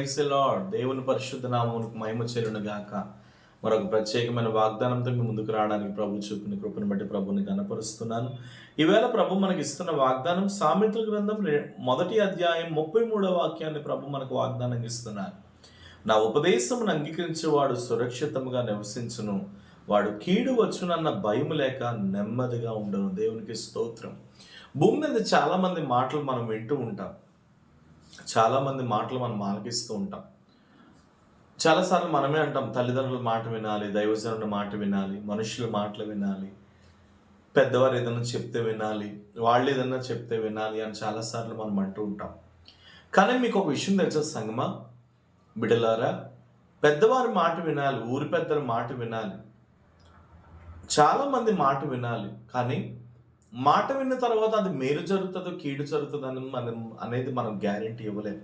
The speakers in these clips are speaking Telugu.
Praise the lord. దేవుని పరిశుద్ధ నామమునకు మహిమ చెల్లును గాక. మరొక ప్రత్యేకమైన వాగ్దానంతో మీ ముందుకు రావడానికి ప్రభు చూపిన కృపను బట్టి ప్రభుని కనపరుస్తున్నాను. ఈవేళ ప్రభు మనకి ఇస్తున్న వాగ్దానం సామెతల గ్రంథం మొదటి అధ్యాయం 33వ వాక్యాన్ని ప్రభు మనకు వాగ్దానం ఇస్తున్నారు. నా ఉపదేశమును అంగీకరించేవాడు సురక్షితముగా నివసించును, వాడు కీడు వచ్చునన్న భయం లేక నెమ్మదిగా ఉండను. దేవునికి స్తోత్రం. భూమి మీద చాలా మంది మాటలు మనం వింటూ ఉంటాం, చాలామంది మాటలు మనం ఆలకిస్తూ ఉంటాం. చాలాసార్లు మనమే అంటాం, తల్లిదండ్రుల మాట వినాలి, దైవజనుల మాట వినాలి, మనుషుల మాటలు వినాలి, పెద్దవారు ఏదైనా చెప్తే వినాలి, వాళ్ళు ఏదైనా చెప్తే వినాలి అని చాలాసార్లు మనం అంటూ ఉంటాం. కానీ మీకు ఒక విషయం తెలుసా సంగమా, బిడ్డలారా, పెద్దవారి మాట వినాలి, ఊరి పెద్దల మాట వినాలి, చాలామంది మాట వినాలి. కానీ మాట విన్న తర్వాత అది మేలు జరుగుతుందో కీడు జరుగుతుందో అనేది మనం గ్యారంటీ ఇవ్వలేము.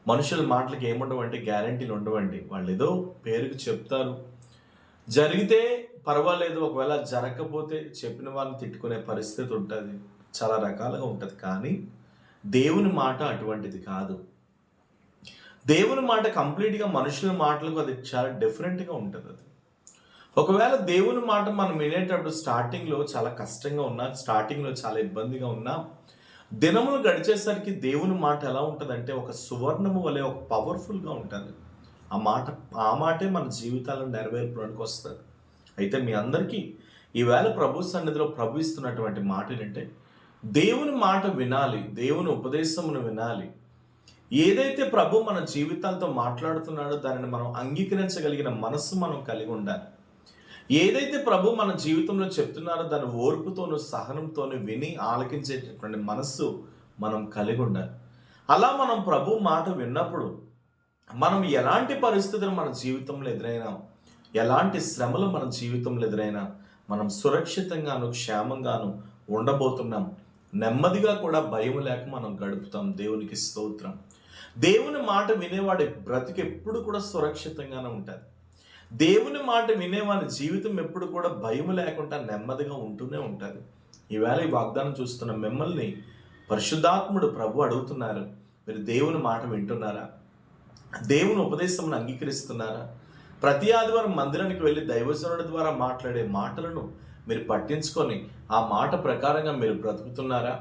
మనుషుల మాటలకి ఏముండవండి, గ్యారంటీలు ఉండవండి. వాళ్ళు ఏదో పేరుకి చెప్తారు, జరిగితే పర్వాలేదు, ఒకవేళ జరగకపోతే చెప్పిన వాళ్ళని తిట్టుకునే పరిస్థితి ఉంటుంది, చాలా రకాలుగా ఉంటుంది. కానీ దేవుని మాట అటువంటిది కాదు. దేవుని మాట కంప్లీట్గా మనుషుల మాటలకు అది చాలా డిఫరెంట్గా ఉంటుంది. అది ఒకవేళ దేవుని మాట మనం వినేటప్పుడు స్టార్టింగ్లో చాలా కష్టంగా ఉన్నా, స్టార్టింగ్లో చాలా ఇబ్బందిగా ఉన్నా, దినములు గడిచేసరికి దేవుని మాట ఎలా ఉంటుందంటే ఒక సువర్ణము వలె ఒక పవర్ఫుల్గా ఉంటుంది. ఆ మాటే మన జీవితాలను నెరవేర్పడానికి వస్తుంది. అయితే మీ అందరికీ ఈవేళ ప్రభు సన్నిధిలో ప్రభు ఇస్తున్నటువంటి మాట ఏంటంటే, దేవుని మాట వినాలి, దేవుని ఉపదేశమును వినాలి. ఏదైతే ప్రభు మన జీవితాలతో మాట్లాడుతున్నాడో దానిని మనం అంగీకరించగలిగిన మనస్సు మనం కలిగి ఉండాలి. ఏదైతే ప్రభు మన జీవితంలో చెప్తున్నారో దాన్ని ఓర్పుతోనూ సహనంతోనూ విని ఆలకించేటటువంటి మనస్సు మనం కలిగి ఉండాలి. అలా మనం ప్రభు మాట విన్నప్పుడు మనం ఎలాంటి పరిస్థితులు మన జీవితంలో ఎదురైనా, ఎలాంటి శ్రమలు మన జీవితంలో ఎదురైనా మనం సురక్షితంగాను క్షేమంగాను ఉండబోతున్నాం. నెమ్మదిగా కూడా భయం లేక మనం గడుపుతాం. దేవునికి స్తోత్రం. దేవుని మాట వినేవాడి బ్రతికి ఎప్పుడు కూడా సురక్షితంగానే ఉంటుంది. దేవుని మాట వినేవాని జీవితం ఎప్పుడు కూడా భయం లేకుండా నెమ్మదిగా ఉంటూనే ఉంటుంది. ఈవేళ ఈ వాగ్దానం చూస్తున్న మిమ్మల్ని పరిశుద్ధాత్ముడు ప్రభు అడుగుతున్నారు, మీరు దేవుని మాట వింటున్నారా? దేవుని ఉపదేశమును అంగీకరిస్తున్నారా? ప్రతి ఆదివారం మందిరానికి వెళ్ళి దైవజనుడి ద్వారా మాట్లాడే మాటలను మీరు పట్టించుకొని ఆ మాట ప్రకారంగా మీరు బ్రతుకుతున్నారా?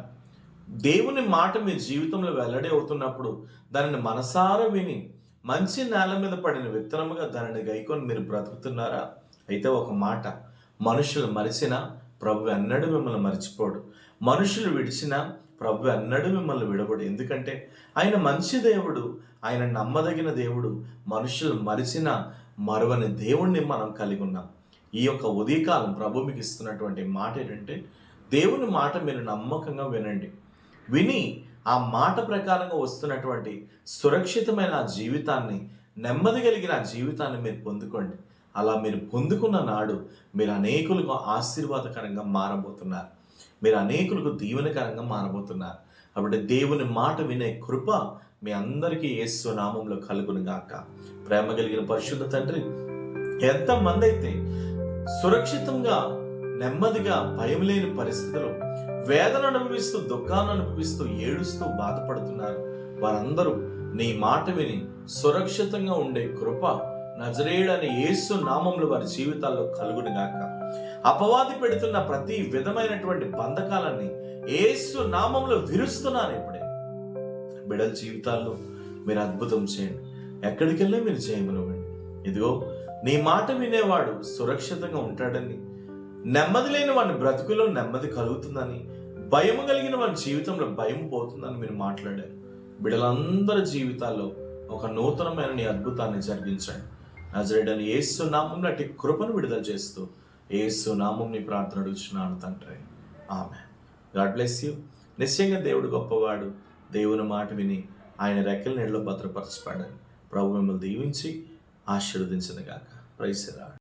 దేవుని మాట మీ జీవితంలో వెల్లడి అవుతున్నప్పుడు దానిని మనసారా విని మంచి నేల మీద పడిన విత్తనముగా దానిని గైకొని మీరు బ్రతుకుతున్నారా? అయితే ఒక మాట, మనుషులు మరిచినా ప్రభు ఎన్నడూ మిమ్మల్ని మర్చిపోడు, మనుషులు విడిచినా ప్రభు ఎన్నడూ మిమ్మల్ని విడబడు. ఎందుకంటే ఆయన మంచి దేవుడు, ఆయన నమ్మదగిన దేవుడు. మనుషులు మరిచినా మరువని దేవుణ్ణి మనం కలిగి ఉన్నాం. ఈ యొక్క ఉదయకాలం ప్రభు మీకు ఇస్తున్నటువంటి మాట ఏంటంటే, దేవుని మాట మీరు నమ్మకంగా వినండి. విని ఆ మాట ప్రకారంగా వస్తున్నటువంటి సురక్షితమైన జీవితాన్ని, నెమ్మది కలిగిన జీవితాన్ని మీరు పొందుకోండి. అలా మీరు పొందుకున్న నాడు మీరు అనేకులకు ఆశీర్వాదకరంగా మారబోతున్నారు, మీరు అనేకులకు దీవెనకరంగా మారబోతున్నారు. కాబట్టి దేవుని మాట వినే కృప మీ అందరికీ యేసు నామంలో కలుగును గాక. ప్రేమ కలిగిన పరిశుద్ధ తండ్రి, ఎంతమంది అయితే సురక్షితంగా నెమ్మదిగా భయం లేని పరిస్థితులు, వేదన అనుభవిస్తూ, దుఃఖాన్ని అనుభవిస్తూ, ఏడుస్తూ బాధపడుతున్నారు, వారందరూ నీ మాట విని సురక్షితంగా ఉండే కృప నజరేయుడైన యేసు నామంలో వారి జీవితాల్లో కలుగును గాక. అపవాది పెడుతున్న ప్రతి విధమైనటువంటి బంధకాలన్నీ యేసు నామంలో విరుస్తున్నాను. ఇప్పుడే బిడ్డల జీవితాల్లో మీరు అద్భుతం చేయండి. ఎక్కడికి వెళ్ళి మీరు చేయమనివ్వండి. ఇదిగో నీ మాట వినేవాడు సురక్షితంగా ఉంటాడని, నెమ్మది లేని వాడి బ్రతుకులో నెమ్మది కలుగుతుందని, భయం కలిగిన వాడి జీవితంలో భయం పోతుందని మీరు మాట్లాడారు. బిడ్డలందరి జీవితాల్లో ఒక నూతనమైన నీ అద్భుతాన్ని జరిగించండి. నజరేయుడైన యేసు నామములో అట్టి కృపను విడుదల చేస్తూ యేసు నామమున నీ ప్రార్థన అడుగుచున్నాను తండ్రి, ఆమేన్. God bless you. నిశ్చయంగా దేవుడు గొప్పవాడు. దేవుని మాట విని ఆయన రెక్కల నీడలో భద్రపరచబడండి. ప్రభు మిమ్మల్ని దీవించి ఆశీర్వదించును గాక. Praise the lord.